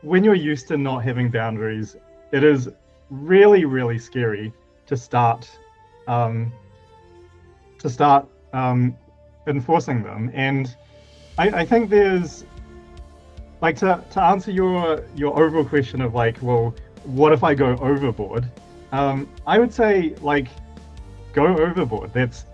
when you're used to not having boundaries, it is really, really scary to start um, to start enforcing them. And I think there's like to answer your overall question of like, well, what if I go overboard? I would say like go overboard. That's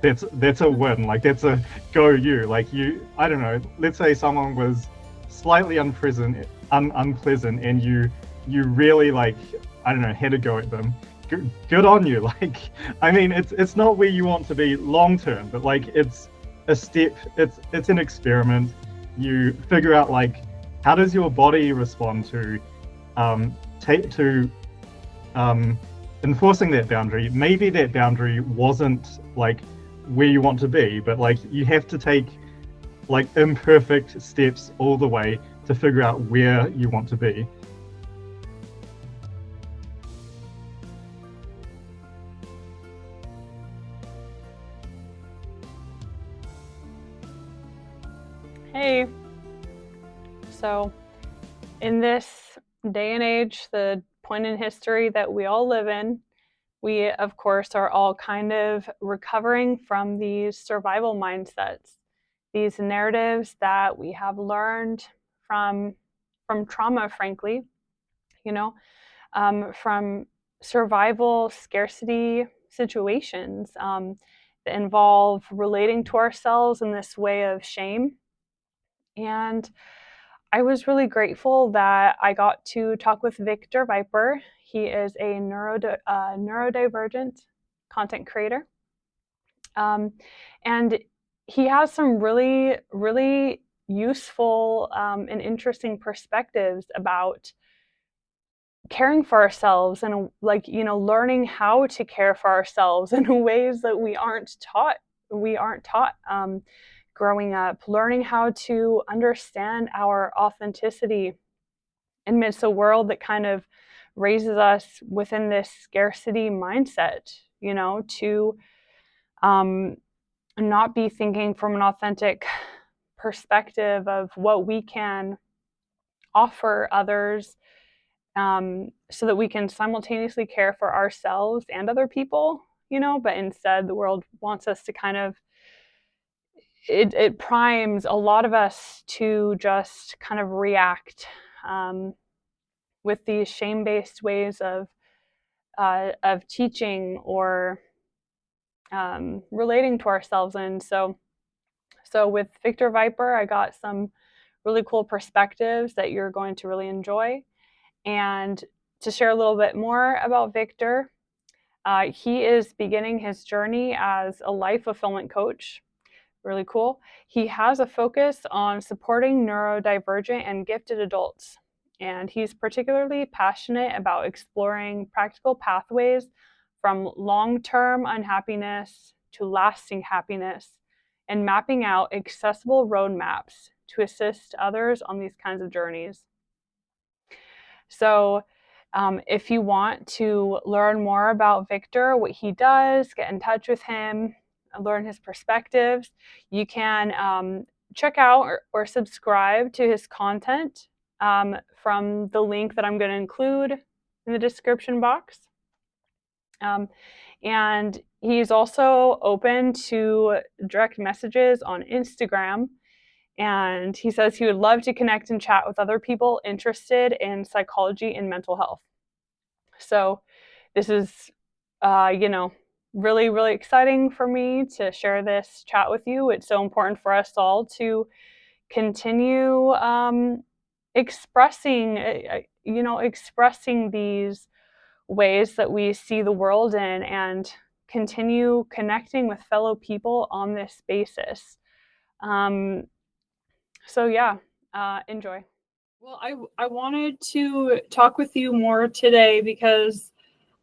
a win. Like that's a go you. Like you, I don't know. Let's say someone was slightly unpleasant, and you really like, I don't know, had to go at them. Good on you. Like, I mean, it's not where you want to be long term, but like it's a step. It's an experiment. You figure out like how does your body respond to take to enforcing that boundary. Maybe that boundary wasn't like where you want to be, but like you have to take like imperfect steps all the way to figure out where you want to be. Hey, so in this day and age, the point in history that we all live in, we, of course, are all kind of recovering from these survival mindsets, these narratives that we have learned from trauma, frankly, you know, from survival scarcity situations that involve relating to ourselves in this way of shame. And I was really grateful that I got to talk with Victor Viper. He is a neurodivergent content creator. And he has some really, really useful and interesting perspectives about caring for ourselves and learning how to care for ourselves in ways that we aren't taught growing up, learning how to understand our authenticity amidst a world that kind of raises us within this scarcity mindset, to not be thinking from an authentic perspective of what we can offer others, so that we can simultaneously care for ourselves and other people, but instead the world wants us to kind of, it primes a lot of us to just kind of react with these shame-based ways of teaching or relating to ourselves. And so with Victor Viper, I got some really cool perspectives that you're going to really enjoy. And to share a little bit more about Victor, he is beginning his journey as a life fulfillment coach. Really cool. He has a focus on supporting neurodivergent and gifted adults, and he's particularly passionate about exploring practical pathways from long-term unhappiness to lasting happiness and mapping out accessible roadmaps to assist others on these kinds of journeys. So if you want to learn more about Victor, what he does, get in touch with him, learn his perspectives, you can check out or subscribe to his content from the link that I'm going to include in the description box. And he's also open to direct messages on Instagram. And he says he would love to connect and chat with other people interested in psychology and mental health. So this is, really, really exciting for me to share this chat with you. It's so important for us all to continue expressing these ways that we see the world in, and continue connecting with fellow people on this basis. So yeah, enjoy. Well, I wanted to talk with you more today because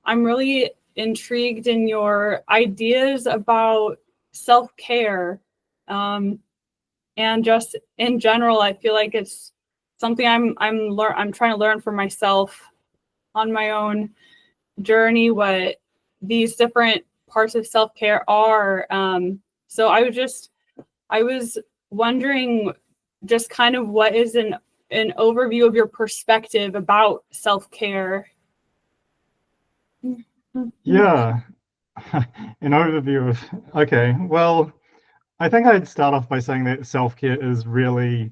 I'm really intrigued in your ideas about self-care. And just in general, I feel like it's something I'm trying to learn for myself on my own journey, what these different parts of self-care are. So I was wondering just kind of what is an an overview of your perspective about self-care. Yeah, an overview of, okay, well, I think I'd start off by saying that self-care is really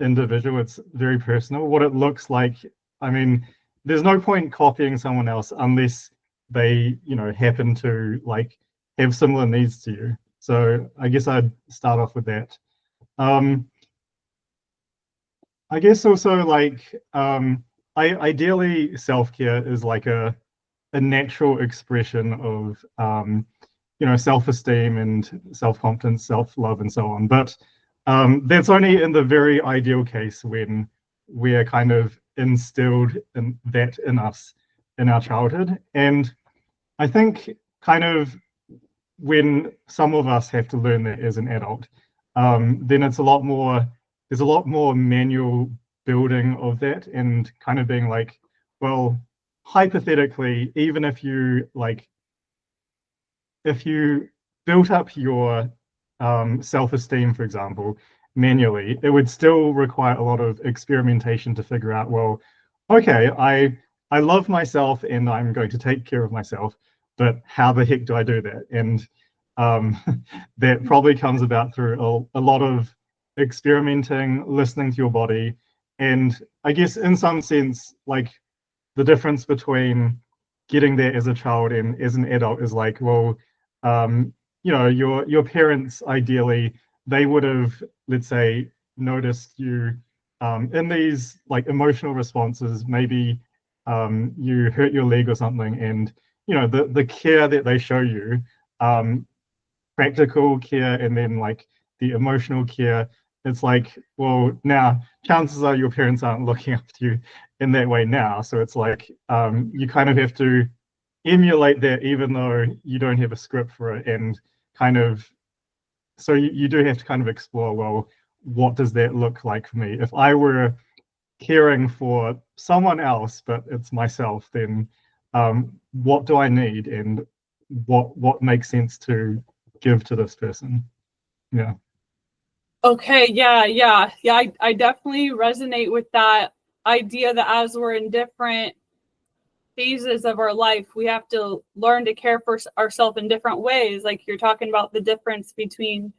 individual. It's very personal. What it looks like, I mean, there's no point copying someone else unless they, happen to like have similar needs to you. So I guess I'd start off with that. Um, I guess also like ideally self-care is like a natural expression of self-esteem and self-confidence, self-love, and so on. But that's only in the very ideal case when we're kind of instilled in that in us in our childhood. And I think kind of when some of us have to learn that as an adult, then there's a lot more manual building of that and kind of being like, well, hypothetically, even if you built up your self-esteem, for example, manually, it would still require a lot of experimentation to figure out, well, okay, I love myself and I'm going to take care of myself, but how the heck do I do that? And that probably comes about through a lot of experimenting, listening to your body, and I guess in some sense, like the difference between getting there as a child and as an adult is like, well, your parents ideally they would have, let's say, noticed you in these like emotional responses. Maybe you hurt your leg or something, and the care that they show you, um, practical care, and then like the emotional care. It's like, well, now chances are your parents aren't looking after you in that way now. So it's like you kind of have to emulate that even though you don't have a script for it, and kind of so you do have to kind of explore, well, what does that look like for me if I were caring for someone else but it's myself, then what do I need and what makes sense to give to this person. Yeah. Okay, I definitely resonate with that idea that as we're in different phases of our life, we have to learn to care for ourselves in different ways. Like you're talking about the difference between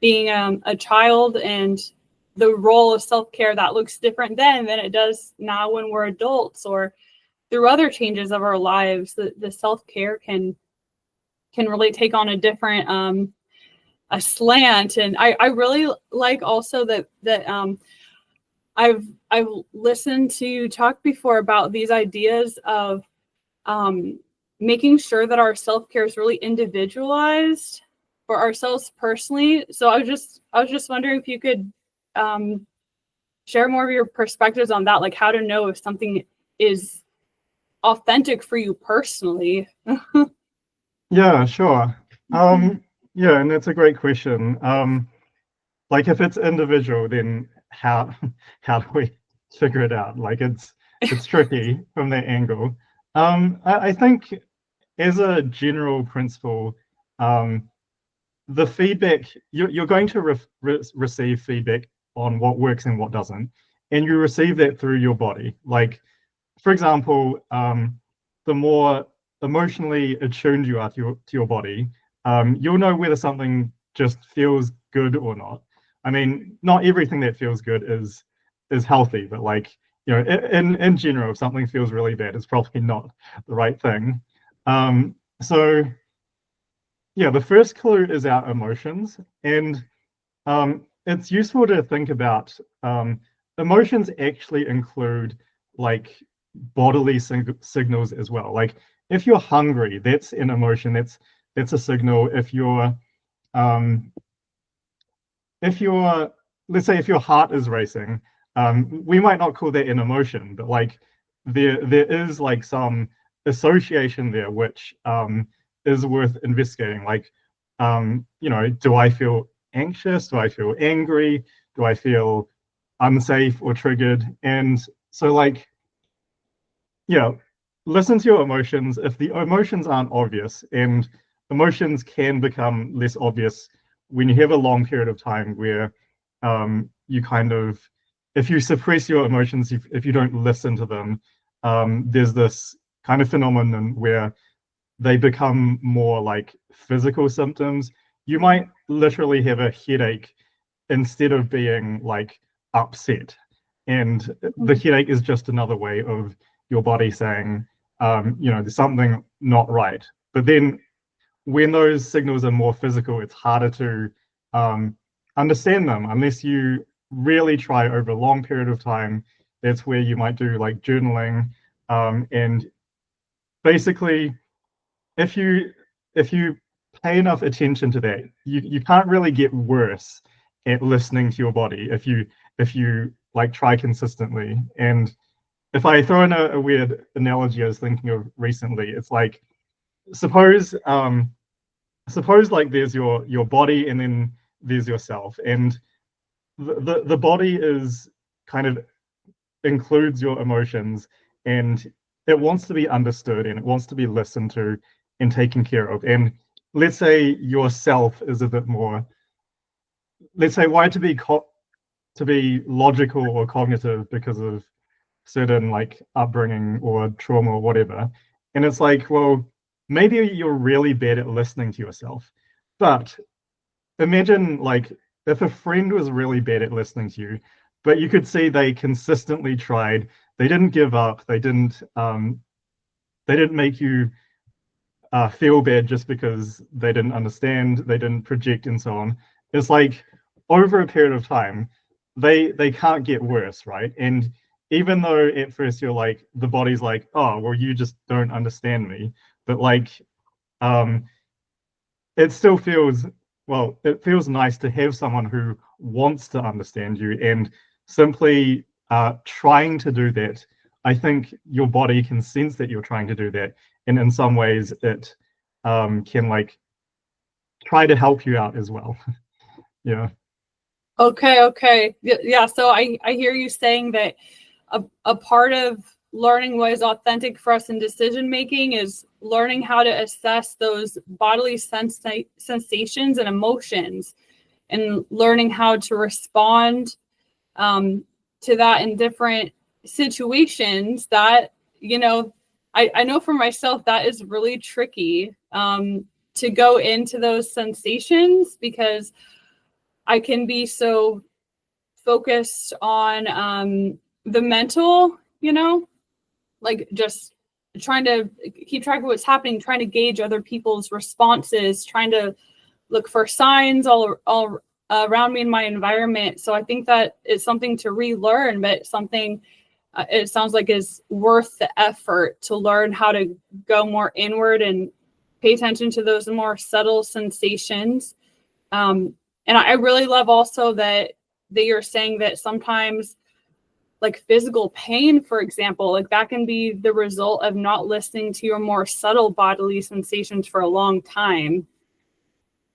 being a child and the role of self-care that looks different then than it does now when we're adults, or through other changes of our lives. The self-care can really take on a different a slant. And I really like also that I've listened to you talk before about these ideas of making sure that our self-care is really individualized for ourselves personally. So I was just wondering if you could share more of your perspectives on that, like how to know if something is authentic for you personally. Yeah, sure. Yeah, and that's a great question. Like if it's individual, then how how do we figure it out? Like it's tricky from that angle. I think as a general principle, the feedback you're going to receive feedback on what works and what doesn't, and you receive that through your body. Like, for example, the more emotionally attuned you are to your body, you'll know whether something just feels good or not. I mean, not everything that feels good is healthy, but like in general, if something feels really bad, it's probably not the right thing. So yeah, the first clue is our emotions, and it's useful to think about emotions actually include like bodily signals as well. Like if you're hungry, that's an emotion. That's a signal. Um, if you're let's say if your heart is racing, we might not call that an emotion, but like there is like some association there which is worth investigating. Like do I feel anxious? Do I feel angry? Do I feel unsafe or triggered? And so like yeah, listen to your emotions. If the emotions aren't obvious, and emotions can become less obvious when you have a long period of time where you kind of if you suppress your emotions, if you don't listen to them, there's this kind of phenomenon where they become more like physical symptoms. You might literally have a headache instead of being like upset. And the headache is just another way of your body saying, there's something not right. But then when those signals are more physical, it's harder to um, understand them unless you really try over a long period of time. That's where you might do like journaling, and basically, if you if you pay enough attention to that, you can't really get worse at listening to your body if you like try consistently. And if I throw in a weird analogy I was thinking of recently, it's like suppose suppose like there's your body and then there's yourself, and the body is kind of includes your emotions, and it wants to be understood and it wants to be listened to and taken care of. And let's say yourself is a bit more, let's say, why to be logical or cognitive because of certain like upbringing or trauma or whatever. And it's like, well, maybe you're really bad at listening to yourself. But imagine like if a friend was really bad at listening to you, but you could see they consistently tried, they didn't give up, they didn't make you feel bad just because they didn't understand, they didn't project, and so on. It's like over a period of time, they can't get worse, right? And even though at first you're like the body's like, oh well, you just don't understand me, but like um, it still feels, well, it feels nice to have someone who wants to understand you, and simply trying to do that. I think your body can sense that you're trying to do that, and in some ways it can like try to help you out as well. Yeah. Okay. Yeah. So I hear you saying that a part of learning what is authentic for us in decision making is learning how to assess those bodily sensations and emotions, and learning how to respond to that in different situations. That, I know for myself that is really tricky, to go into those sensations, because I can be so focused on the mental, like just trying to keep track of what's happening, trying to gauge other people's responses, trying to look for signs all around me in my environment. So I think that is something to relearn, but something it sounds like is worth the effort to learn how to go more inward and pay attention to those more subtle sensations. And I really love also that you're saying that sometimes, like physical pain, for example, like that can be the result of not listening to your more subtle bodily sensations for a long time.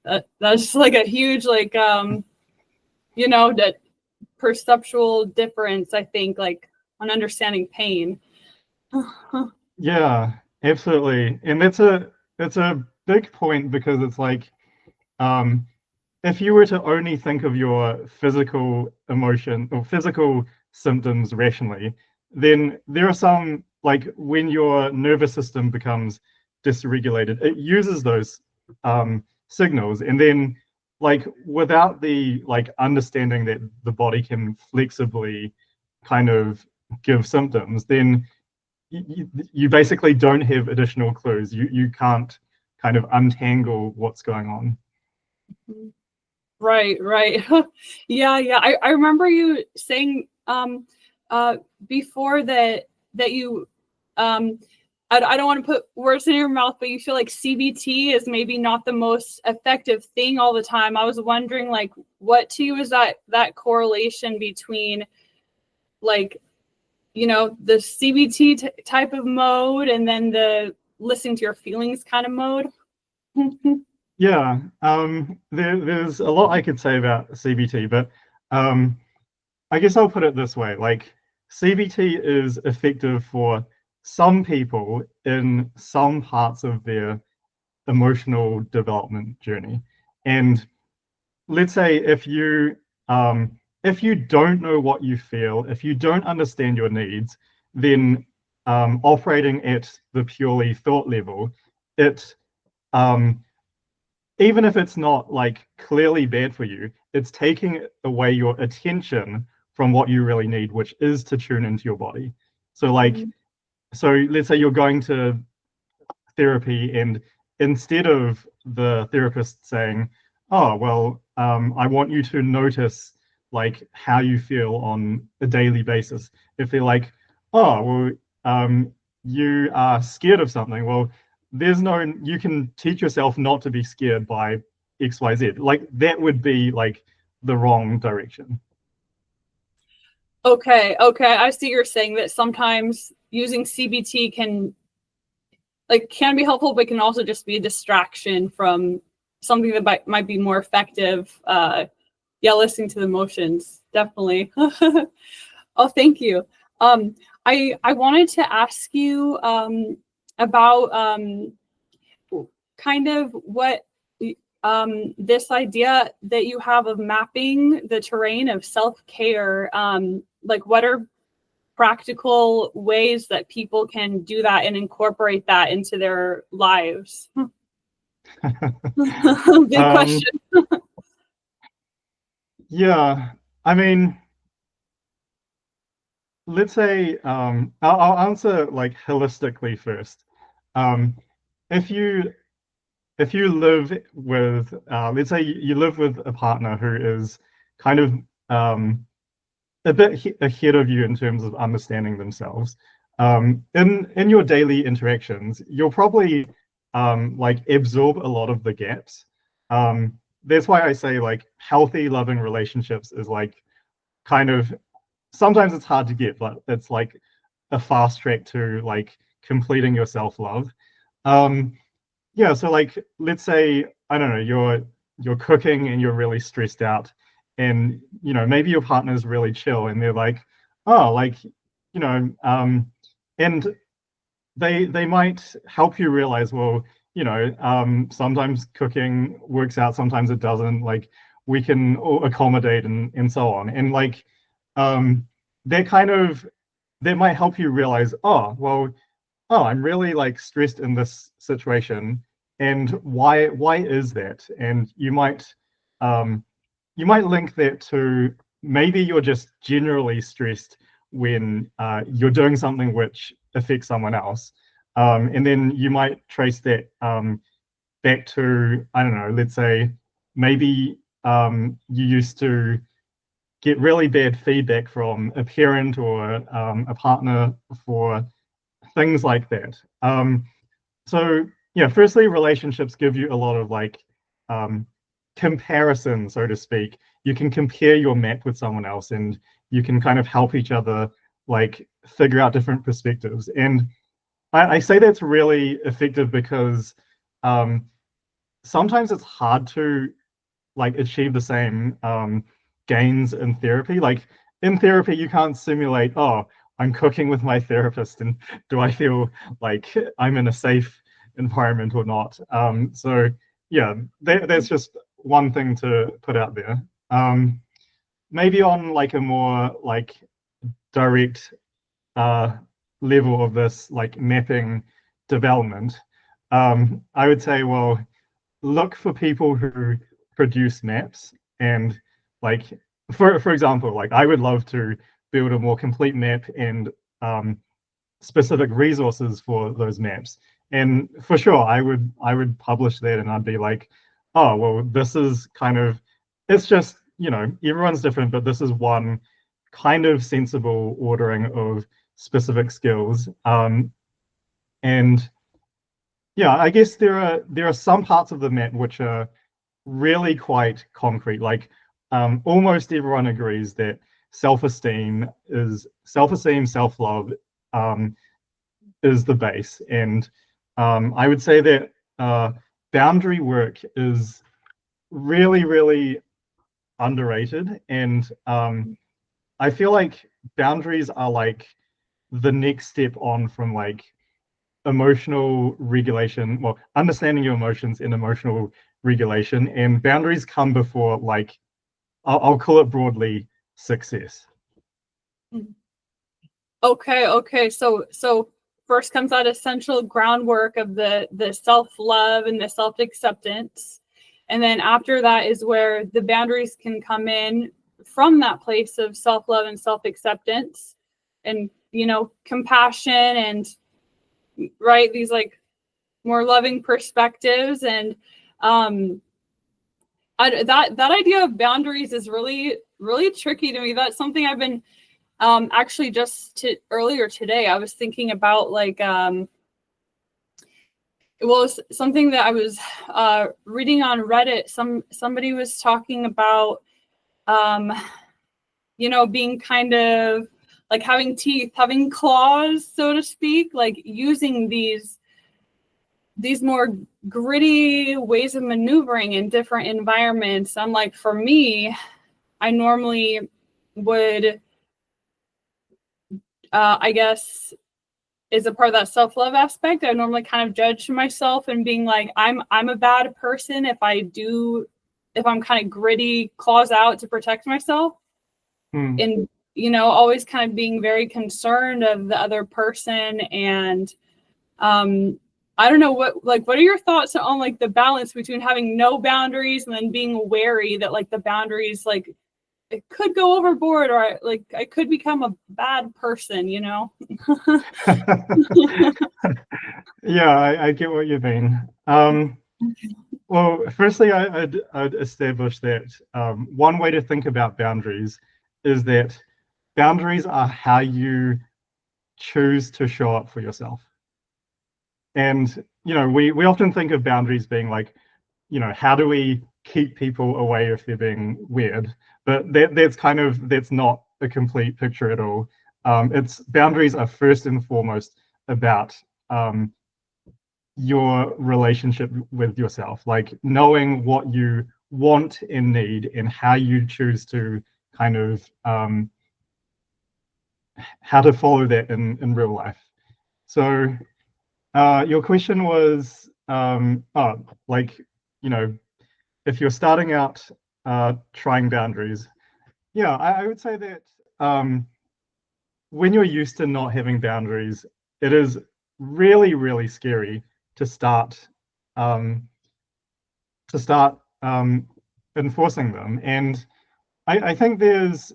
That's just like a huge, like, that perceptual difference, I think, like on understanding pain. Yeah, absolutely. And that's a big point because it's like um if you were to only think of your physical emotion or physical symptoms rationally, then there are some, like when your nervous system becomes dysregulated, it uses those signals, and then like without the like understanding that the body can flexibly kind of give symptoms, then you basically don't have additional clues. You can't kind of untangle what's going on. Right. Yeah. I remember you saying uh before that you I don't want to put words in your mouth, but you feel like CBT is maybe not the most effective thing all the time. I was wondering, like, what to you is that correlation between, like, the CBT type of mode and then the listening to your feelings kind of mode? Yeah, there's a lot I could say about CBT, but um, I guess I'll put it this way: like CBT is effective for some people in some parts of their emotional development journey. And let's say um, if you don't know what you feel, if you don't understand your needs, then operating at the purely thought level, it um, even if it's not like clearly bad for you, it's taking away your attention from what you really need, which is to tune into your body. So like, Mhm. so let's say you're going to therapy, and instead of the therapist saying, oh well, I want you to notice like how you feel on a daily basis, if they're like, oh well, you are scared of something, well, there's no, you can teach yourself not to be scared by XYZ, like that would be like the wrong direction. Okay, okay. I see you're saying that sometimes using CBT can be helpful, but can also just be a distraction from something that might be more effective. Yeah, listening to the emotions, definitely. Oh, thank you. I wanted to ask you about kind of what this idea that you have of mapping the terrain of self-care. Like, what are practical ways that people can do that and incorporate that into their lives? Big um, question. yeah, I mean, let's say I'll answer like holistically first. Um, if you if you live with let's say you live with a partner who is kind of a bit ahead of you in terms of understanding themselves, in your daily interactions, you'll probably like absorb a lot of the gaps. That's why I say like healthy, loving relationships is like kind of, sometimes it's hard to get, but it's like a fast track to like completing your self-love. Um, yeah, so like let's say, I don't know, you're cooking and you're really stressed out, and you know, maybe your partner's really chill and they're like, oh, like, you know, and they might help you realize, well, you know, sometimes cooking works out, sometimes it doesn't. Like we can all accommodate and so on. And like that kind of, that might help you realize, oh, well, oh, I'm really like stressed in this situation, and why is that? And um, you might link that to maybe you're just generally stressed when you're doing something which affects someone else, and then you might trace that back to, I don't know, let's say maybe you used to get really bad feedback from a parent or a partner for things like that. So yeah, firstly, relationships give you a lot of like um, comparison, so to speak. You can compare your map with someone else, and you can kind of help each other like figure out different perspectives. And I say that's really effective because um, sometimes it's hard to like achieve the same gains in therapy. Like in therapy, you can't simulate, oh, I'm cooking with my therapist and do I feel like I'm in a safe environment or not? So yeah, that's just one thing to put out there. Maybe on like a more like direct uh, level of this like mapping development, I would say, well, look for people who produce maps, and like for example, like I would love to build a more complete map and um, specific resources for those maps, and for sure I would publish that, and I'd be like, oh well, this is kind of, it's just, you know, everyone's different, but this is one kind of sensible ordering of specific skills. And yeah, I guess there are some parts of the map which are really quite concrete. Like almost everyone agrees that self-esteem, self-love um, is the base. And I would say that boundary work is really, really underrated. And I feel like boundaries are like the next step on from like emotional regulation, well, understanding your emotions and emotional regulation. And boundaries come before like I'll call it broadly success. Okay. So first comes that essential groundwork of the self-love and the self-acceptance. And then after that is where the boundaries can come in from that place of self-love and self-acceptance and, compassion and, right, these like more loving perspectives. And that idea of boundaries is really, really tricky to me. That's something I've been actually earlier today, I was thinking about like, it's something that I was reading on Reddit. Somebody was talking about, being kind of like having teeth, having claws, so to speak, like using these more gritty ways of maneuvering in different environments. I'm like, for me, I normally would, I guess, is a part of that self-love aspect. I normally kind of judge myself and being like, I'm a bad person if I'm kind of gritty, claws out to protect myself. And, always kind of being very concerned of the other person. And I don't know what are your thoughts on like the balance between having no boundaries and then being wary that like the boundaries, like it could go overboard or I could become a bad person, Yeah, I get what you mean. Well, firstly, I'd establish that one way to think about boundaries is that boundaries are how you choose to show up for yourself. And, we often think of boundaries being like, how do we keep people away if they're being weird? But that's not a complete picture at all. It's boundaries are first and foremost about your relationship with yourself, like knowing what you want and need and how you choose to kind of how to follow that in real life. So your question was if you're starting out trying boundaries, yeah, I would say that when you're used to not having boundaries, it is really, really scary to start enforcing them. And I think there's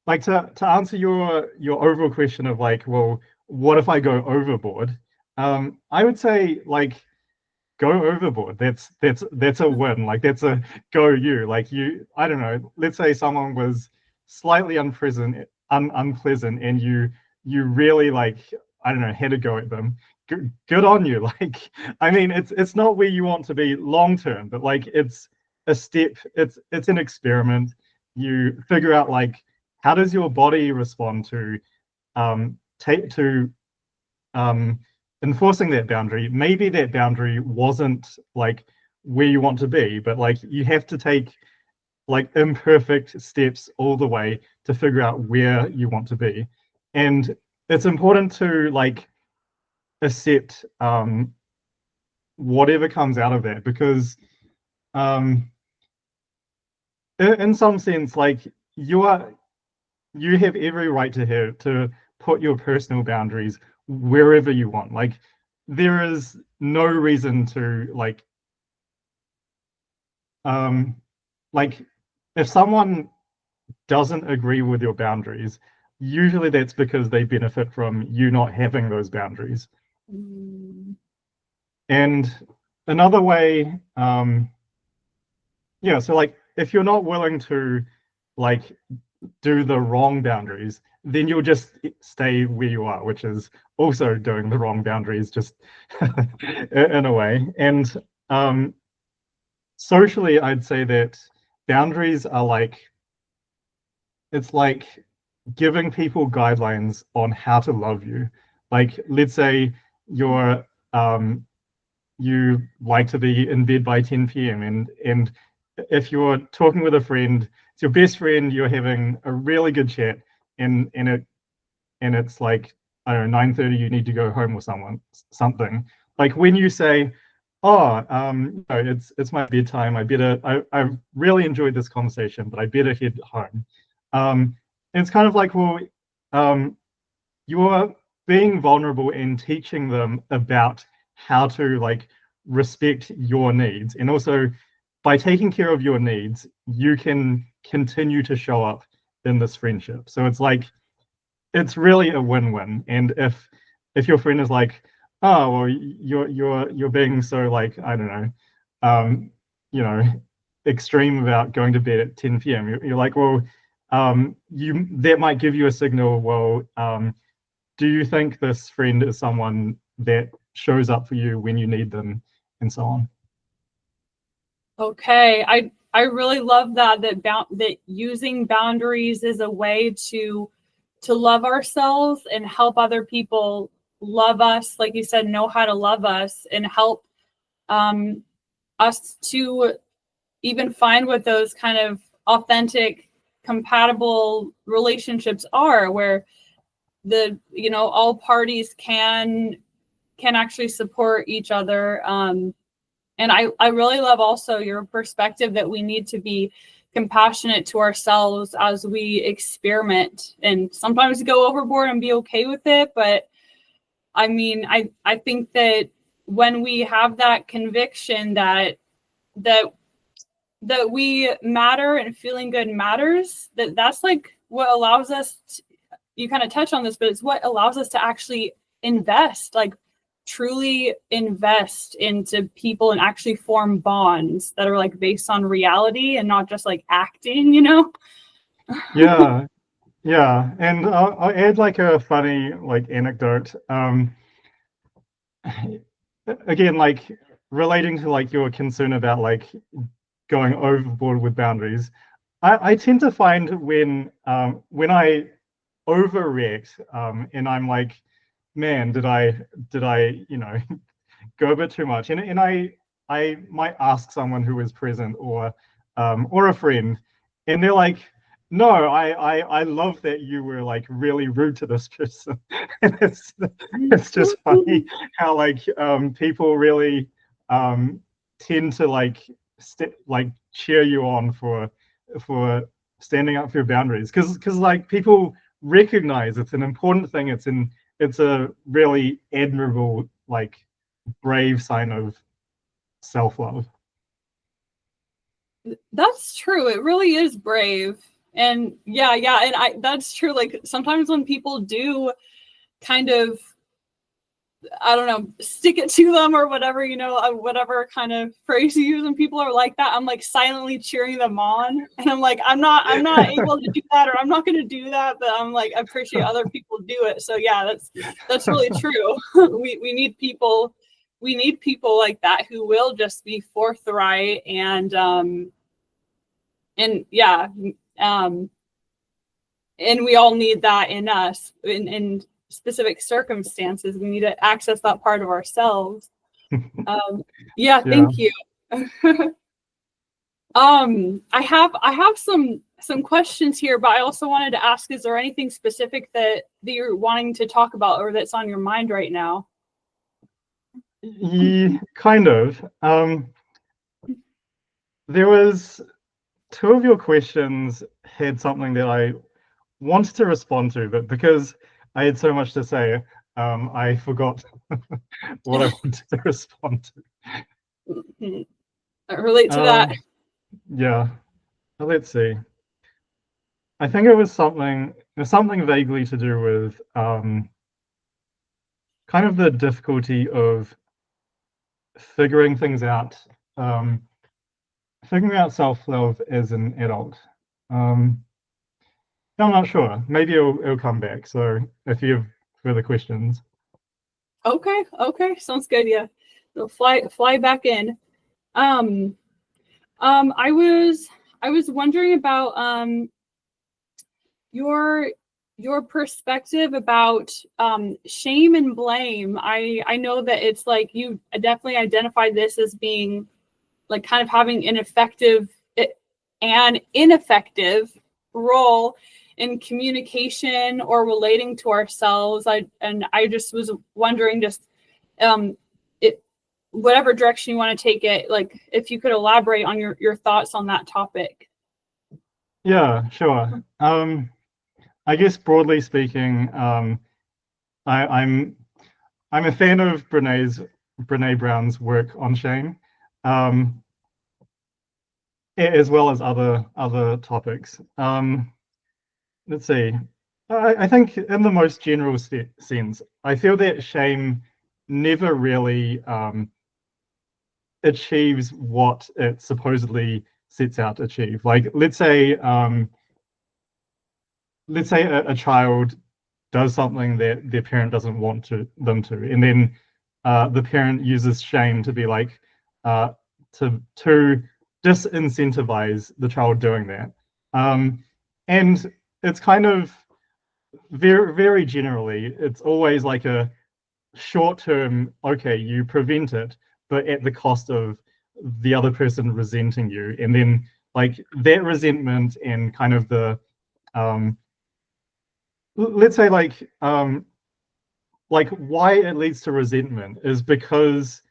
like to answer your overall question of like, well, what if I go overboard? I would say like go overboard. That's a win. Like that's a go you. Like I don't know, let's say someone was slightly unpleasant and you really like, I don't know, had to go at them. Good on you. Like, I mean, it's not where you want to be long term, but like it's a step, it's an experiment. You figure out like how does your body respond to enforcing that boundary. Maybe that boundary wasn't like where you want to be, but like you have to take like imperfect steps all the way to figure out where you want to be. And it's important to like accept whatever comes out of that, because in some sense, like you have every right to put your personal boundaries wherever you want. Like there is no reason to like if someone doesn't agree with your boundaries, usually that's because they benefit from you not having those boundaries. And another way, so like if you're not willing to like do the wrong boundaries, then you'll just stay where you are, which is also doing the wrong boundaries, just in a way. And socially, I'd say that boundaries are like, it's like giving people guidelines on how to love you. Like, let's say you like to be in bed by 10 p.m. and if you're talking with a friend, it's your best friend, you're having a really good chat, and it's like, I don't know, 9:30, you need to go home with something. Like when you say, oh, it's my bedtime, I really enjoyed this conversation, but I better head home. it's kind of like, well, you're being vulnerable and teaching them about how to like respect your needs, and also by taking care of your needs, you can continue to show up in this friendship. So it's like it's really a win-win. And if your friend is like, oh well, you're being so like, I don't know, you know, extreme about going to bed at 10 p.m. You're like, well, you that might give you a signal. Well, do you think this friend is someone that shows up for you when you need them, and so on? Okay, I really love that using boundaries is a way to love ourselves and help other people love us, like you said, know how to love us, and help us to even find what those kind of authentic, compatible relationships are, where all parties can actually support each other. And I really love also your perspective that we need to be compassionate to ourselves as we experiment and sometimes go overboard and be okay with it. But I mean, I think that when we have that conviction that we matter and feeling good matters, that's like what allows us to, you kind of touch on this, but it's what allows us to actually invest, like truly invest into people and actually form bonds that are like based on reality and not just like acting, Yeah, yeah. And I'll add like a funny like anecdote. Again, like relating to like your concern about like going overboard with boundaries. I tend to find when I overreact, and I'm like, man, did I go a bit too much? And I might ask someone who is present, or a friend, and they're like, no, I love that you were like really rude to this person. And it's just funny how like people really tend to like like cheer you on for standing up for your boundaries, because like people recognize it's an important thing. It's a really admirable, like brave sign of self-love. That's true. It really is brave. And yeah, and that's true. Like sometimes when people do kind of, I don't know, stick it to them or whatever, whatever kind of phrase you use when people are like that, I'm like silently cheering them on. And I'm like, I'm not able to do that, or I'm not going to do that, but I'm like, I appreciate other people do it. So yeah, that's really true. We need people like that who will just be forthright and yeah, and we all need that in us in specific circumstances. We need to access that part of ourselves. Yeah, thank you. I have some questions here, but I also wanted to ask, is there anything specific that you're wanting to talk about or that's on your mind right now? Yeah, kind of. There was two of your questions had something that I wanted to respond to, but because I had so much to say, I forgot what I wanted to respond to. I relate to that. Yeah. Let's see. I think it was something vaguely to do with kind of the difficulty of figuring things out, figuring out self-love as an adult. I'm not sure. Maybe it'll come back. So if you have further questions. Okay, sounds good. Yeah, so fly back in. I was wondering about your perspective about shame and blame. I know that it's like you definitely identified this as being like kind of having an ineffective role in communication or relating to ourselves. I just was wondering, just whatever direction you want to take it, like if you could elaborate on your thoughts on that topic. Yeah, sure. I guess broadly speaking, I, I'm I'm a fan of Brene Brown's work on shame, um, as well as other topics. Let's see. I think in the most general sense, I feel that shame never really achieves what it supposedly sets out to achieve. Like, let's say a child does something that their parent doesn't want them to, and then the parent uses shame to be like uh, to disincentivize the child doing that, and it's kind of very generally, it's always like a short term. Okay, you prevent it, but at the cost of the other person resenting you, and then like that resentment and kind of the um, let's say like why it leads to resentment is because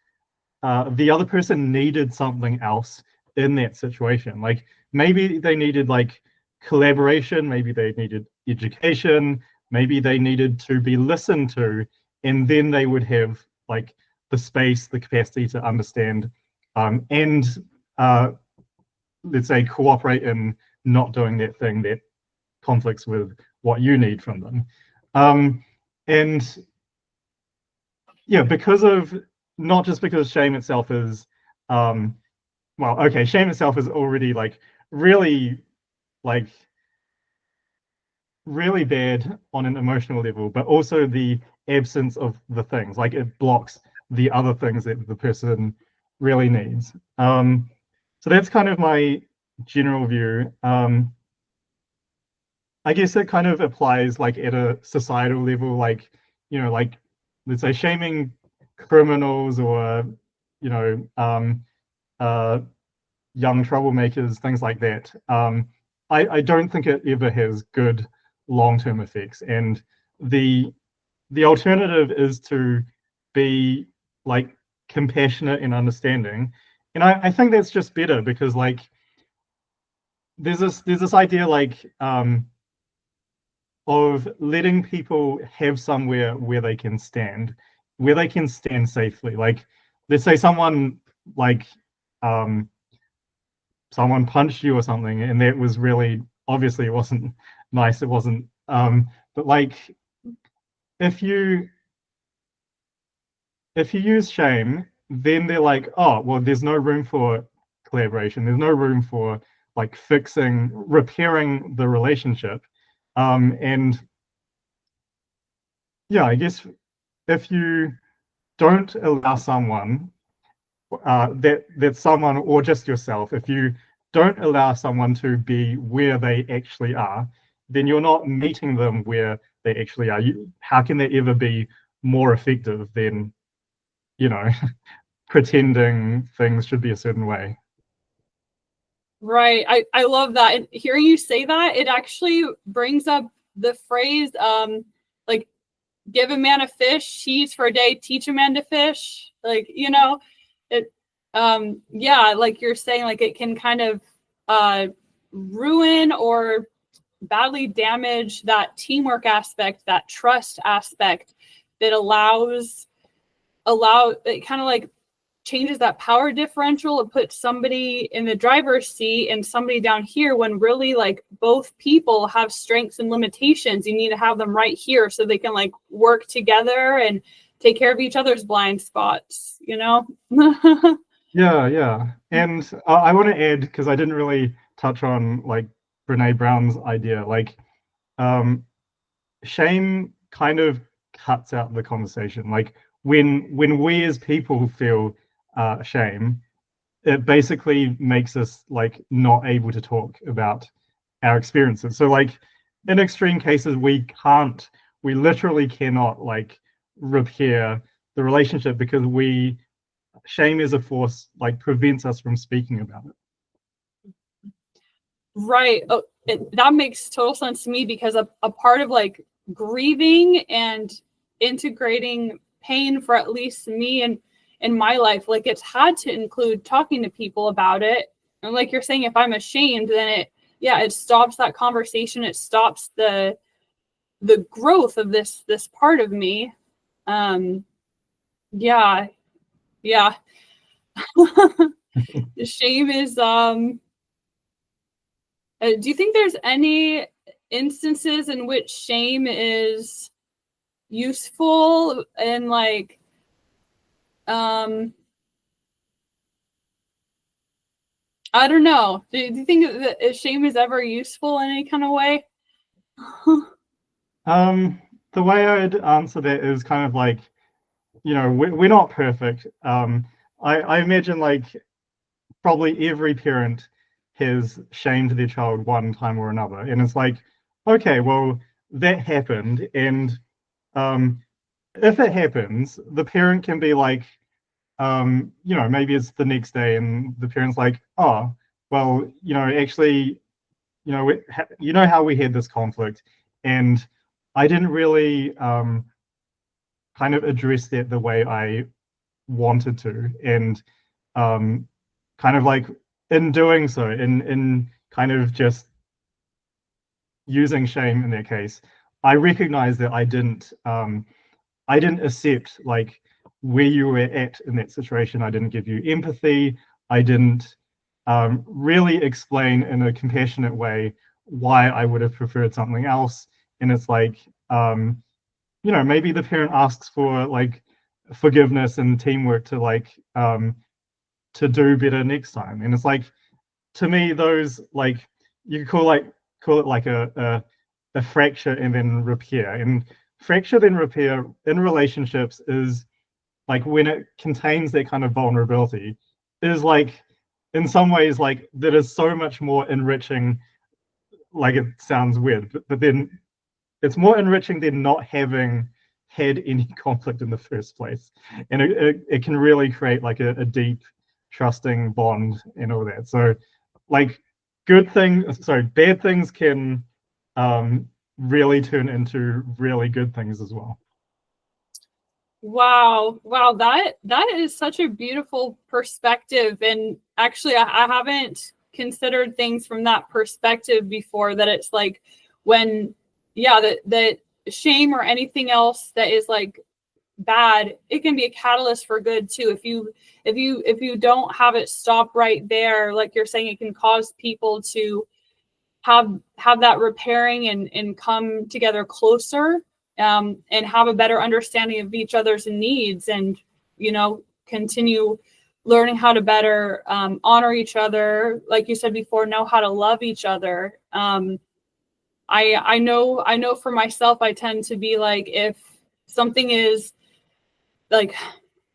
the other person needed something else in that situation. Like maybe they needed like collaboration, maybe they needed education, maybe they needed to be listened to, and then they would have like the space, the capacity to understand and let's say cooperate in not doing that thing that conflicts with what you need from them. And yeah, because of not just because shame itself is um well, okay, shame itself is already like really like really bad on an emotional level, but also the absence of the things, like it blocks the other things that the person really needs. So that's kind of my general view. I guess it kind of applies like at a societal level, like, like let's say shaming criminals or, you know, uh, young troublemakers, things like that. I don't think it ever has good long-term effects. And the the alternative is to be like compassionate and understanding. And I think that's just better because like there's this idea like of letting people have somewhere where they can stand safely. Like, let's say like um, someone punched you or something, and that was really obviously it wasn't nice. It wasn't. But like, if you if you use shame, then they're like, oh, well, there's no room for collaboration. There's no room for like repairing the relationship. And yeah, I guess if you don't allow someone that someone or just yourself, if you don't allow someone to be where they actually are, then you're not meeting them where they actually are. How can they ever be more effective than, you know, pretending things should be a certain way? Right. I love that. And hearing you say that, it actually brings up the phrase, like, give a man a fish, he eats for a day, teach a man to fish. Like, it, yeah, like you're saying, like it can kind of ruin or badly damage that teamwork aspect, that trust aspect that it kind of like changes that power differential. It puts somebody in the driver's seat and somebody down here when really like both people have strengths and limitations. You need to have them right here so they can like work together and take care of each other's blind spots, Yeah. And I want to add, because I didn't really touch on like Brene Brown's idea, like shame kind of cuts out the conversation. Like when we as people feel shame, it basically makes us like not able to talk about our experiences. So like in extreme cases, we literally cannot like repair the relationship because shame as a force like prevents us from speaking about it. Right. Oh, that makes total sense to me because a part of like grieving and integrating pain for at least me and in my life, like it's had to include talking to people about it. And like you're saying, if I'm ashamed, then it stops that conversation. It stops the growth of this part of me. Yeah. Shame is do you think there's any instances in which shame is useful and like I don't know. Do you think that shame is ever useful in any kind of way? The way I'd answer that is kind of like, we're not perfect. I imagine like probably every parent has shamed their child one time or another, and it's like, okay, well, that happened, and if it happens, the parent can be like, maybe it's the next day, and the parent's like, oh, well, actually, how we had this conflict, and I didn't really kind of address that the way I wanted to, and kind of like in doing so, in kind of just using shame in that case, I recognize that I didn't accept like where you were at in that situation. I didn't give you empathy. I didn't really explain in a compassionate way why I would have preferred something else. And it's like, maybe the parent asks for like forgiveness and teamwork to like to do better next time. And it's like, to me, those like you could call it like a fracture and then repair. And fracture then repair in relationships is like when it contains that kind of vulnerability, is like in some ways like that is so much more enriching. Like it sounds weird, but then it's more enriching than not having had any conflict in the first place. And it can really create like a deep trusting bond and all that. So like bad things can really turn into really good things as well. Wow, that is such a beautiful perspective. And actually, I haven't considered things from that perspective before, that it's like when that shame or anything else that is like bad, it can be a catalyst for good too. If you don't have it stop right there, like you're saying, it can cause people to have that repairing and come together closer, and have a better understanding of each other's needs, and continue learning how to better honor each other, like you said before, know how to love each other. I know for myself, I tend to be like, if something is like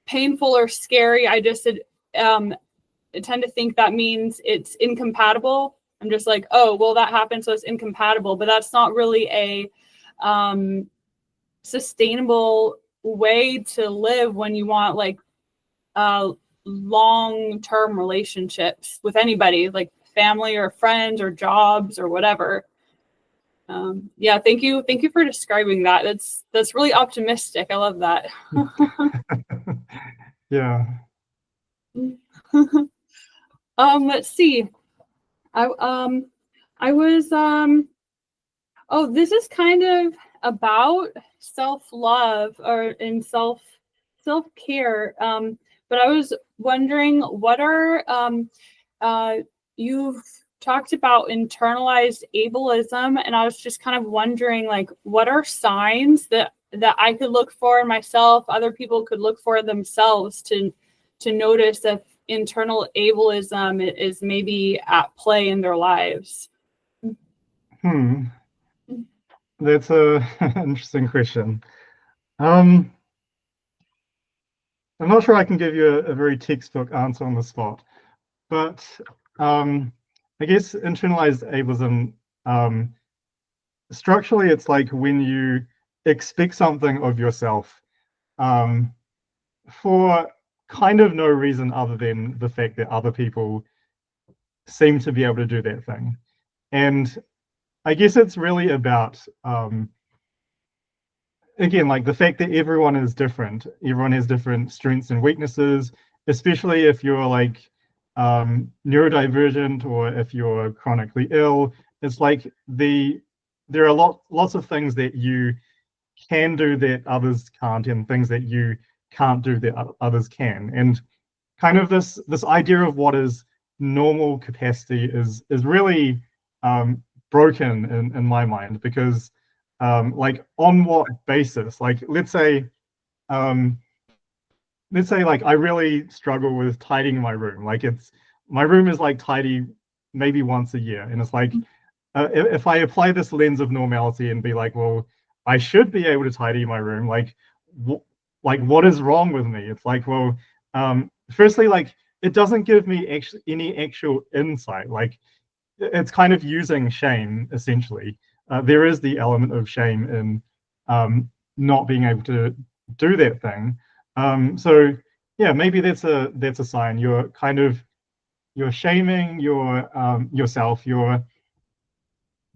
painful or scary, I just tend to think that means it's incompatible. I'm just like, oh, well, that happened, so it's incompatible. But that's not really a sustainable way to live when you want like long-term relationships with anybody, like family or friends or jobs or whatever. Thank you for describing that. That's really optimistic. I love that. Yeah. Let's see. I was this is kind of about self-love or in self-care. But I was wondering, what are you've talked about internalized ableism, and I was just kind of wondering, like, what are signs that I could look for in myself, other people could look for themselves to notice if internal ableism is maybe at play in their lives? That's a interesting question. I'm not sure I can give you a very textbook answer on the spot, but I guess internalized ableism, structurally, it's like when you expect something of yourself for kind of no reason other than the fact that other people seem to be able to do that thing. And I guess it's really about, again, like the fact that everyone is different. Everyone has different strengths and weaknesses, especially if you're like neurodivergent or if you're chronically ill. It's like there are lots of things that you can do that others can't, and things that you can't do that others can. And kind of this idea of what is normal capacity is really broken in my mind, because like on what basis? Like um, let's say like I really struggle with tidying my room. Like my room is like tidy maybe once a year, and it's like if I apply this lens of normality and be like, well, I should be able to tidy my room. Like what is wrong with me? It's like, well, firstly, like it doesn't give me any actual insight. Like it's kind of using shame essentially. There is the element of shame in not being able to do that thing. So yeah, maybe that's a sign. You're shaming yourself. You're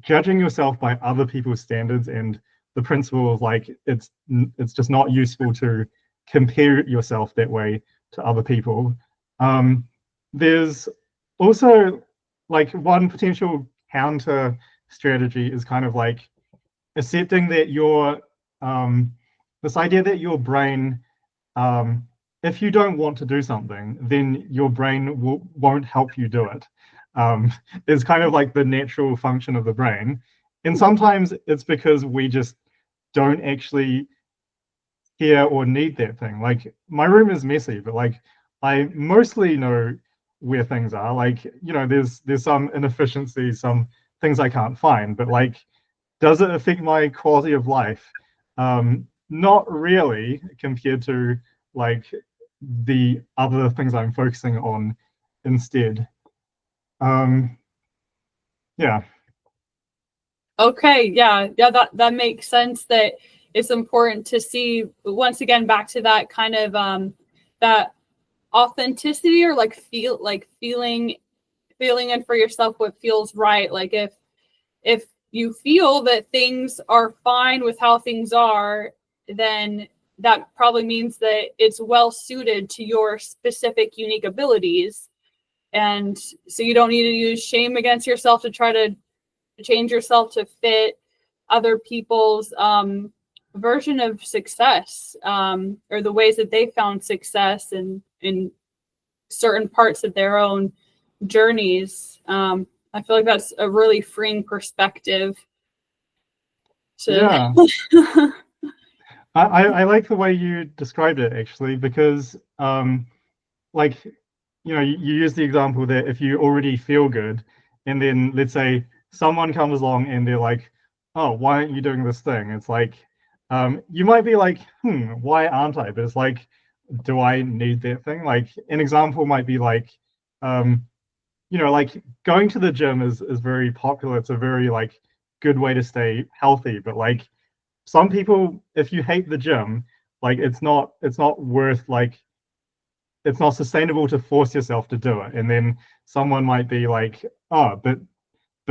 judging yourself by other people's standards, and the principle of like it's just not useful to compare yourself that way to other people. There's also like one potential counter strategy is kind of like accepting that this idea that your brain, if you don't want to do something, then your brain won't help you do it. Is kind of like the natural function of the brain. And sometimes it's because we just don't actually care or need that thing. Like my room is messy, but like I mostly know where things are. Like, there's some inefficiencies, some things I can't find, but like, does it affect my quality of life? Not really, compared to like the other things I'm focusing on instead. Yeah. Okay, yeah, that makes sense. That it's important to see, once again, back to that kind of that authenticity, or like feeling in for yourself what feels right. Like if you feel that things are fine with how things are, then that probably means that it's well suited to your specific unique abilities. And so you don't need to use shame against yourself to try to change yourself to fit other people's version of success, or the ways that they found success in certain parts of their own journeys. I feel like that's a really freeing perspective. Yeah. I like the way you described it, actually, because like you use the example that if you already feel good, and then let's say someone comes along and they're like, oh, why aren't you doing this thing? It's like you might be like, why aren't I? But it's like, do I need that thing? Like an example might be like like going to the gym is very popular. It's a very like good way to stay healthy, but like some people, if you hate the gym, like it's not worth, like it's not sustainable to force yourself to do it. And then someone might be like, oh, but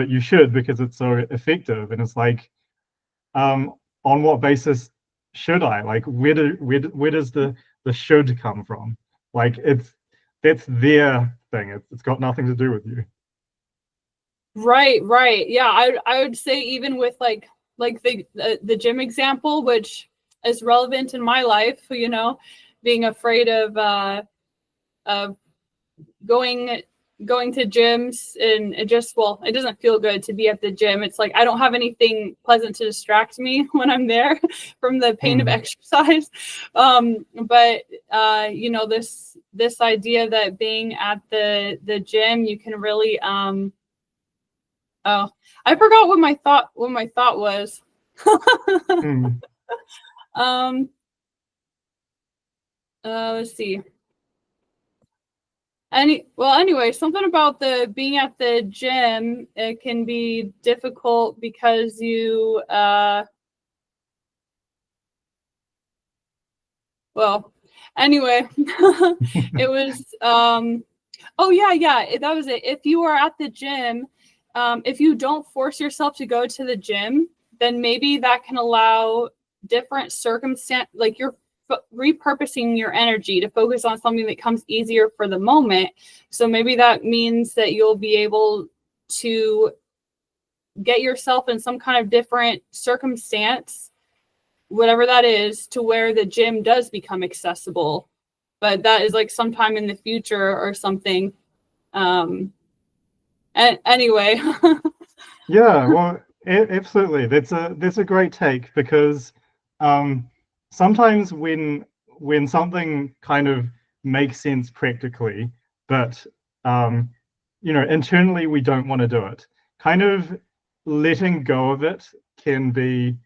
you should, because it's so effective. And it's like, on what basis should I? Like where does the should come from? Like that's their thing. It's got nothing to do with you. Right. Yeah, I would say, even with like the gym example, which is relevant in my life, being afraid of going to gyms, and it doesn't feel good to be at the gym. It's like I don't have anything pleasant to distract me when I'm there from the pain of exercise. But this idea that being at the gym, you can really oh, I forgot what my thought was. Let's see. Anyway, something about the being at the gym, it can be difficult because you anyway, it was oh yeah, that was it. If you are at the gym, if you don't force yourself to go to the gym, then maybe that can allow different circumstance, like your repurposing your energy to focus on something that comes easier for the moment. So maybe that means that you'll be able to get yourself in some kind of different circumstance, whatever that is, to where the gym does become accessible. But that is like sometime in the future or something. And anyway. Yeah, well, absolutely. That's a great take, because sometimes when something kind of makes sense practically, but internally we don't want to do it, kind of letting go of it can be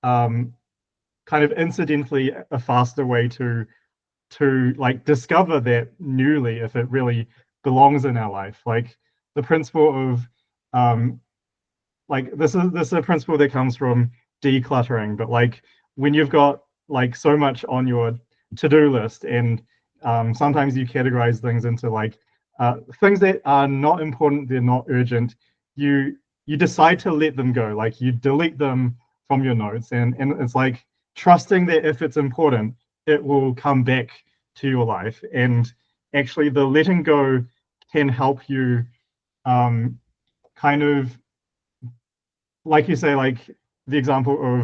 kind of incidentally a faster way to like discover that newly, if it really belongs in our life. Like the principle of like this is a principle that comes from decluttering, but like when you've got like so much on your to-do list, and sometimes you categorize things into like things that are not important, they're not urgent, you decide to let them go, like you delete them from your notes, and it's like trusting that if it's important, it will come back to your life. And actually the letting go can help you kind of, like you say, like the example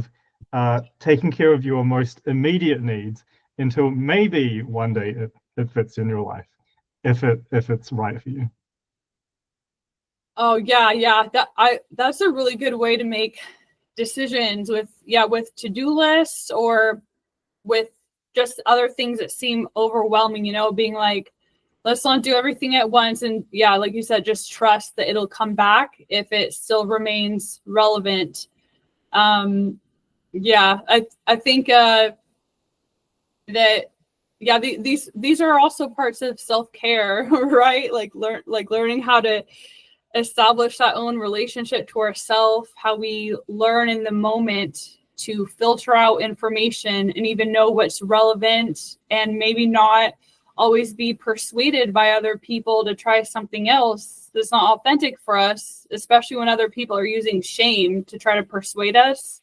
of taking care of your most immediate needs until maybe one day it fits in your life, if it's right for you. Oh yeah. That's a really good way to make decisions with to-do lists, or with just other things that seem overwhelming, being like, let's not do everything at once. And yeah, like you said, just trust that it'll come back if it still remains relevant. Yeah, I think that yeah, these are also parts of self-care, right? Like learning how to establish that own relationship to ourselves, how we learn in the moment to filter out information and even know what's relevant, and maybe not always be persuaded by other people to try something else that's not authentic for us, especially when other people are using shame to try to persuade us.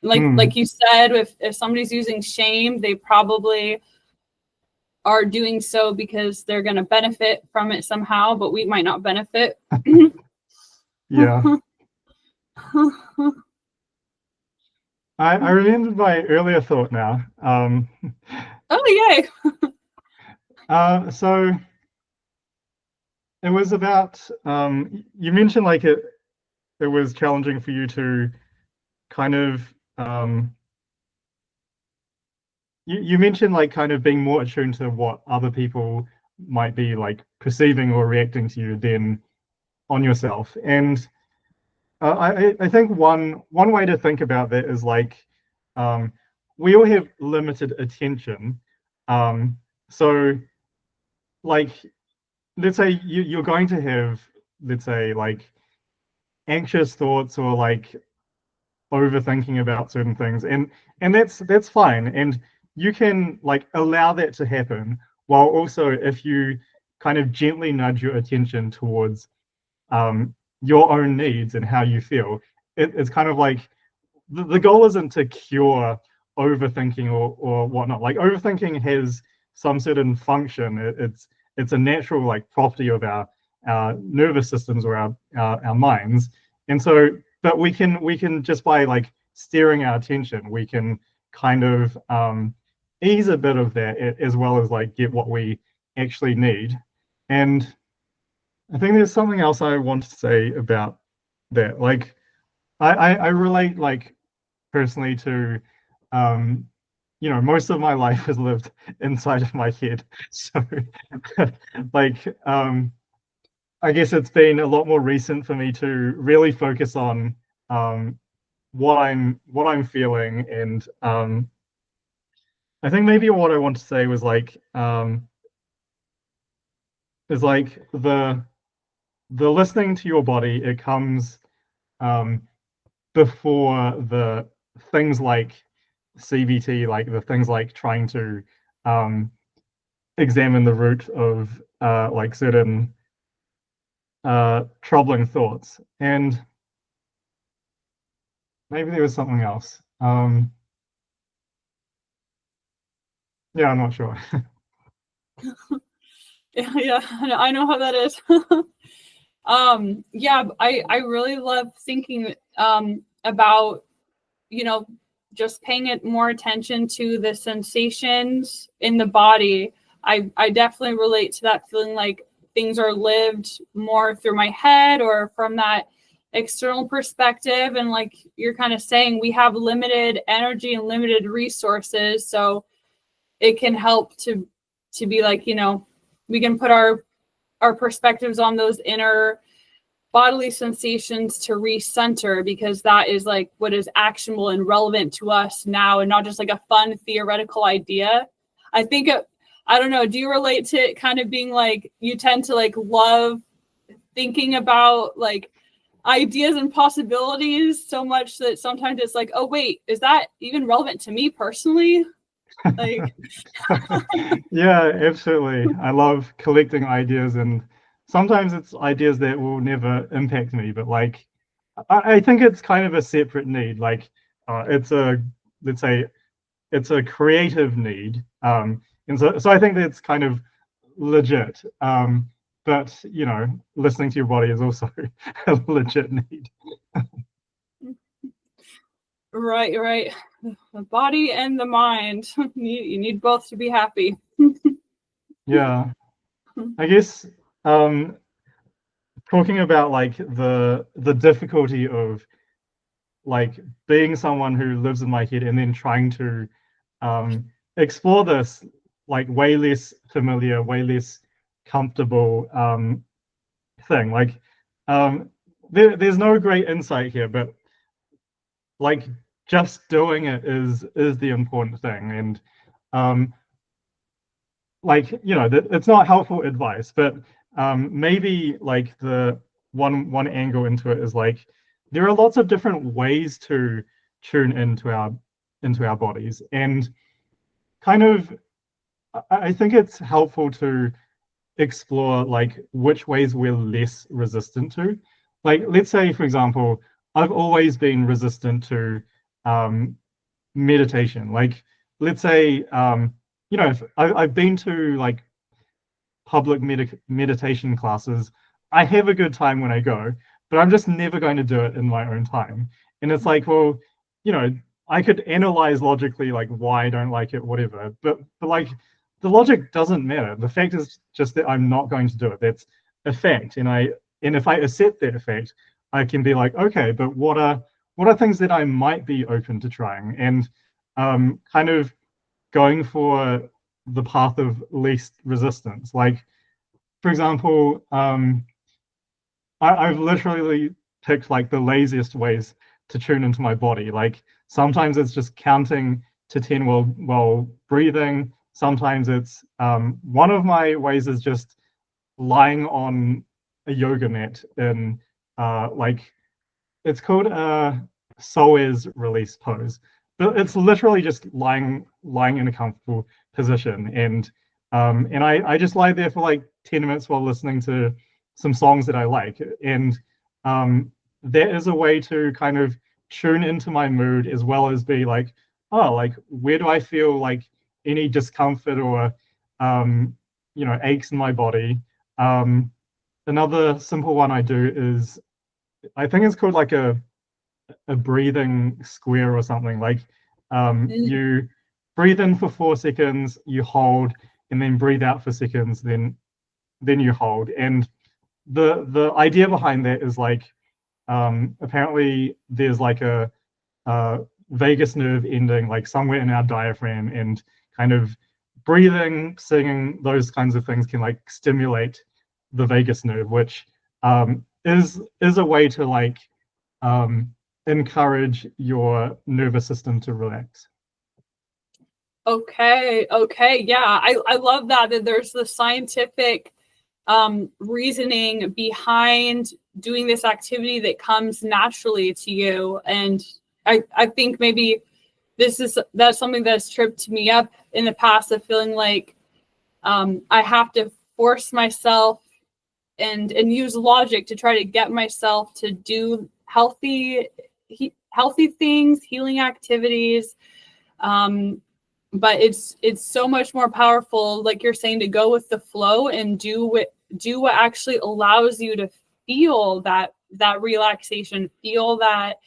Like you said, if somebody's using shame, they probably are doing so because they're going to benefit from it somehow, but we might not benefit. Yeah. I remembered my earlier thought now. Oh, yay. So it was about you mentioned like it was challenging for you to kind of you mentioned like kind of being more attuned to what other people might be like perceiving or reacting to you than on yourself. And I think one way to think about that is like we all have limited attention. So like let's say you're going to have, let's say, like anxious thoughts or like overthinking about certain things, and that's fine, and you can like allow that to happen, while also if you kind of gently nudge your attention towards your own needs and how you feel, it's kind of like the goal isn't to cure overthinking or whatnot. Like overthinking has some certain function. It's a natural like property of our nervous systems or our minds. And so, but we can just by like steering our attention, we can kind of ease a bit of that, as well as like get what we actually need. And I think there's something else I want to say about that. Like I relate like personally to most of my life is lived inside of my head. So like I guess it's been a lot more recent for me to really focus on what I'm feeling. And I think maybe what I want to say was like is like the listening to your body, it comes um before the things like CBT, like the things like trying to um, examine the root of like certain troubling thoughts. And maybe there was something else. Yeah, I'm not sure. Yeah, I know how that is. Yeah, I really love thinking about, just paying it more attention to the sensations in the body. I definitely relate to that feeling like things are lived more through my head or from that external perspective. And like you're kind of saying, we have limited energy and limited resources. So it can help to be like, we can put our perspectives on those inner bodily sensations to recenter, because that is like what is actionable and relevant to us now, and not just like a fun theoretical idea. I think I don't know, do you relate to it kind of being like you tend to like love thinking about like ideas and possibilities so much that sometimes it's like, oh wait, is that even relevant to me personally? Like Yeah, absolutely. I love collecting ideas, and sometimes it's ideas that will never impact me, but like I think it's kind of a separate need. Like it's a, let's say, it's a creative need. And so I think that's kind of legit. But listening to your body is also a legit need. right. The body and the mind. You need both to be happy. Yeah. I guess talking about like the difficulty of like being someone who lives in my head and then trying to explore this like way less familiar, way less comfortable thing. Like there's no great insight here, but like just doing it is the important thing. And like it's not helpful advice, but maybe like the one angle into it is like there are lots of different ways to tune into our bodies, and kind of I think it's helpful to explore like which ways we're less resistant to. Like let's say, for example, I've always been resistant to um, meditation. Like let's say if I've been to like public meditation classes. I have a good time when I go, but I'm just never going to do it in my own time. And it's like, well, you know, I could analyze logically like why I don't like it, whatever. But like the logic doesn't matter. The fact is just that I'm not going to do it. That's a fact. And if I accept that fact, I can be like, okay, but what are things that I might be open to trying? And kind of going for the path of least resistance. Like, for example, I've literally picked like the laziest ways to tune into my body. Like sometimes it's just counting to 10 while breathing. Sometimes it's one of my ways is just lying on a yoga mat in like it's called a psoas release pose, but it's literally just lying in a comfortable position, and I just lie there for like 10 minutes while listening to some songs that I like, and that is a way to kind of tune into my mood as well as be like, oh, like where do I feel like any discomfort or aches in my body. Another simple one I do is I think it's called like a breathing square or something. Like you breathe in for 4 seconds, you hold, and then breathe out for seconds, then you hold. And the idea behind that is like apparently there's like a vagus nerve ending like somewhere in our diaphragm, and kind of breathing, singing, those kinds of things can like stimulate the vagus nerve, which is a way to like encourage your nervous system to relax. Okay. Yeah. I love that there's the scientific reasoning behind doing this activity that comes naturally to you. And I think maybe that's something that's tripped me up in the past, of feeling like I have to force myself and use logic to try to get myself to do healthy things, healing activities. but it's so much more powerful, like you're saying, to go with the flow and do what actually allows you to feel that relaxation, feel that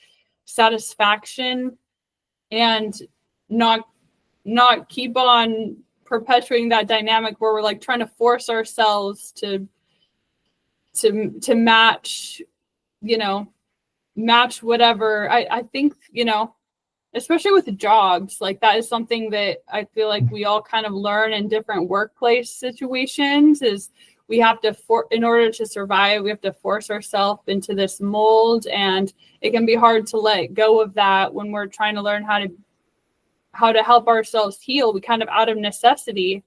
satisfaction, and not keep on perpetuating that dynamic where we're like trying to force ourselves to match, match whatever. I think, especially with jobs, like that is something that I feel like we all kind of learn in different workplace situations, is we have to, in order to survive, we have to force ourselves into this mold. And it can be hard to let go of that when we're trying to learn how to help ourselves heal. We kind of, out of necessity,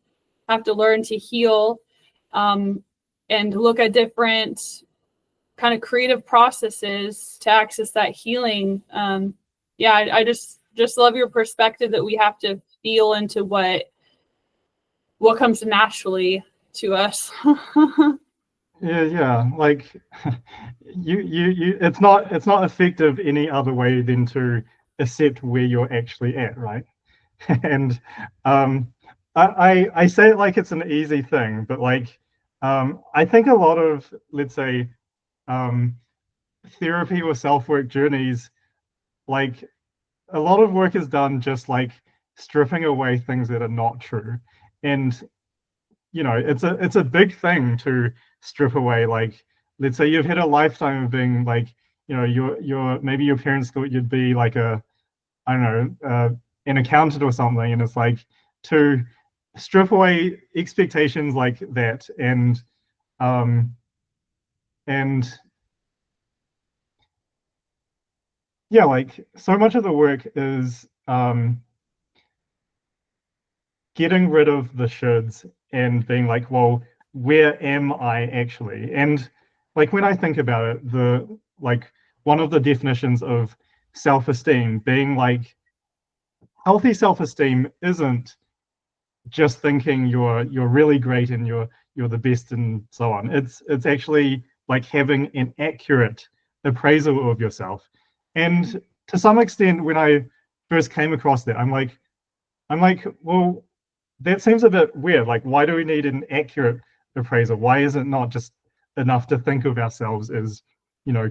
have to learn to heal, and look at different kind of creative processes to access that healing. I just love your perspective that we have to feel into what comes naturally to us. Yeah. Like you it's not effective any other way than to accept where you're actually at, right? And I say it like it's an easy thing, but like I think a lot of, let's say, therapy or self-work journeys, like a lot of work is done just like stripping away things that are not true. And it's a big thing to strip away. Like, let's say you've had a lifetime of being like, your maybe your parents thought you'd be like I don't know, an accountant or something, and it's like to strip away expectations like that, um and yeah, like so much of the work is getting rid of the shoulds and being like, well, where am I actually? And like when I think about it, one of the definitions of self-esteem being like healthy self-esteem isn't just thinking you're really great and you're the best and so on. It's actually like having an accurate appraisal of yourself. And to some extent, when I first came across that, I'm like, well, that seems a bit weird. Like, why do we need an accurate appraisal? Why is it not just enough to think of ourselves as,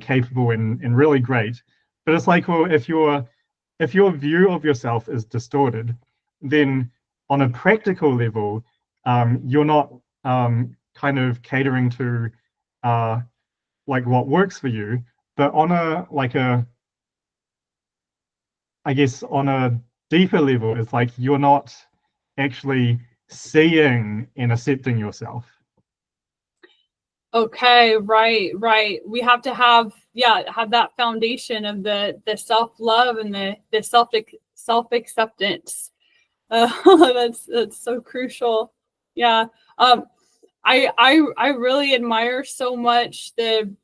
capable and really great? But it's like, well, if your view of yourself is distorted, then on a practical level, you're not kind of catering to like what works for you, but on I guess on a deeper level, it's like you're not actually seeing and accepting yourself. Okay, right. We have to have that foundation of the self-love and the self-acceptance. That's so crucial. Yeah. I really admire so much the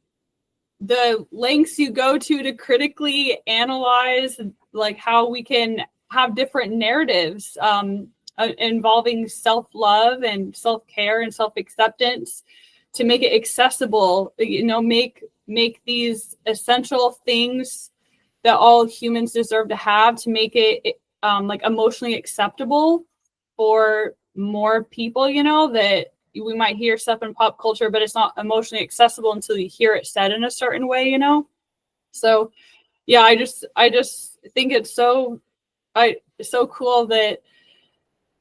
lengths you go to critically analyze, like how we can have different narratives involving self-love and self-care and self-acceptance, to make it accessible, make these essential things that all humans deserve to have, to make it like emotionally acceptable for more people, that we might hear stuff in pop culture, but it's not emotionally accessible until you hear it said in a certain way, So yeah, I just think it's so cool that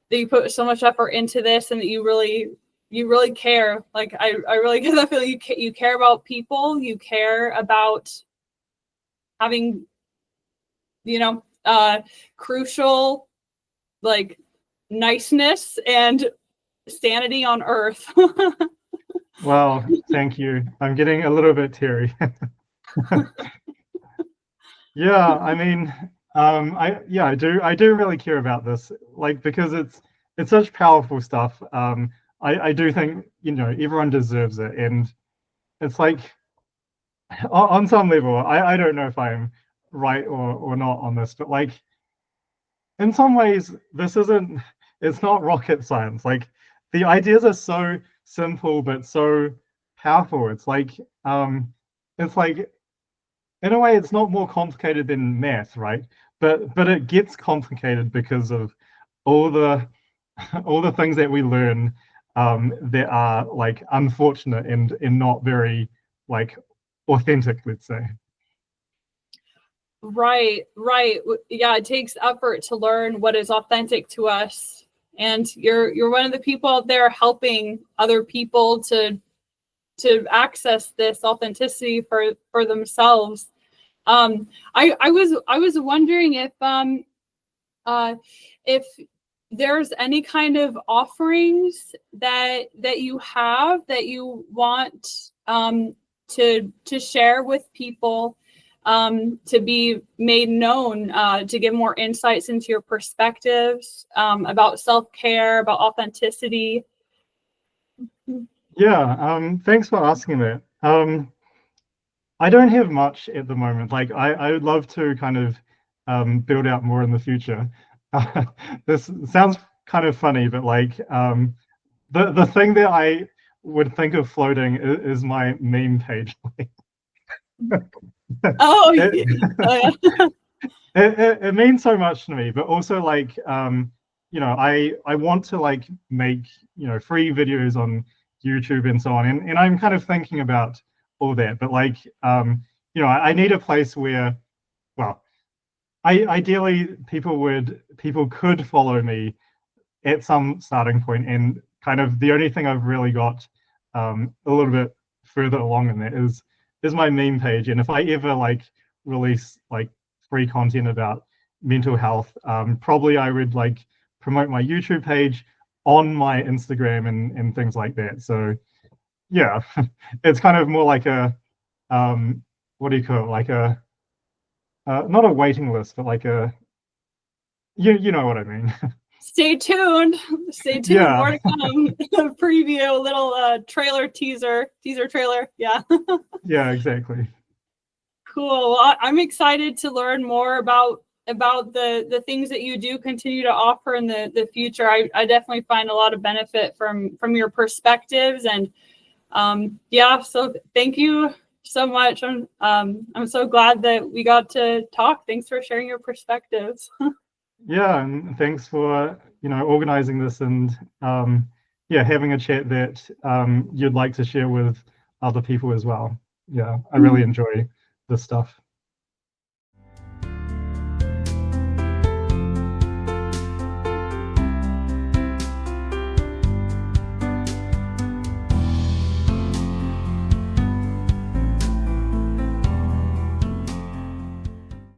you put so much effort into this, and that you really care. Like I really get that feeling you care about people, you care about having, crucial, like, niceness and sanity on earth. Well, thank you. I'm getting a little bit teary. Yeah, I mean, I do really care about this, like, because it's such powerful stuff. I do think, everyone deserves it, and it's like on some level, I don't know if I'm right or not on this, but like in some ways, it's not rocket science. Like the ideas are so simple but so powerful. It's like in a way it's not more complicated than math, right? But it gets complicated because of all the all the things that we learn that are like unfortunate and not very like authentic, let's say. Right. Yeah, it takes effort to learn what is authentic to us. And you're one of the people out there helping other people to access this authenticity for themselves. I was wondering if there's any kind of offerings that you have that you want to share with people, to be made known, to give more insights into your perspectives about self-care, about authenticity. Yeah, thanks for asking that. I don't have much at the moment. Like I would love to kind of build out more in the future. This sounds kind of funny, but like the thing that I would think of floating is my meme page. Oh, it, it means so much to me, but also like you know, I want to like make, you know, free videos on YouTube and so on, and I'm kind of thinking about all that, but like you know, I need a place where, well, ideally people could follow me at some starting point, and kind of the only thing I've really got a little bit further along in that is my meme page. And if I ever like release like free content about mental health, probably I would like promote my YouTube page on my Instagram and things like that. So yeah, it's kind of more like a what do you call it? Like a not a waiting list, but like a you know what I mean. stay tuned. Stay tuned. Yeah. More to come. Preview, little trailer, teaser trailer. Yeah. Yeah, exactly. Cool. Well, I'm excited to learn more about the things that you do continue to offer in the future. I definitely find a lot of benefit from your perspectives, and yeah. So thank you so much. I'm so glad that we got to talk. Thanks for sharing your perspectives. Yeah, and thanks for, you know, organizing this and yeah, having a chat that you'd like to share with other people as well. Yeah, I really enjoy this stuff.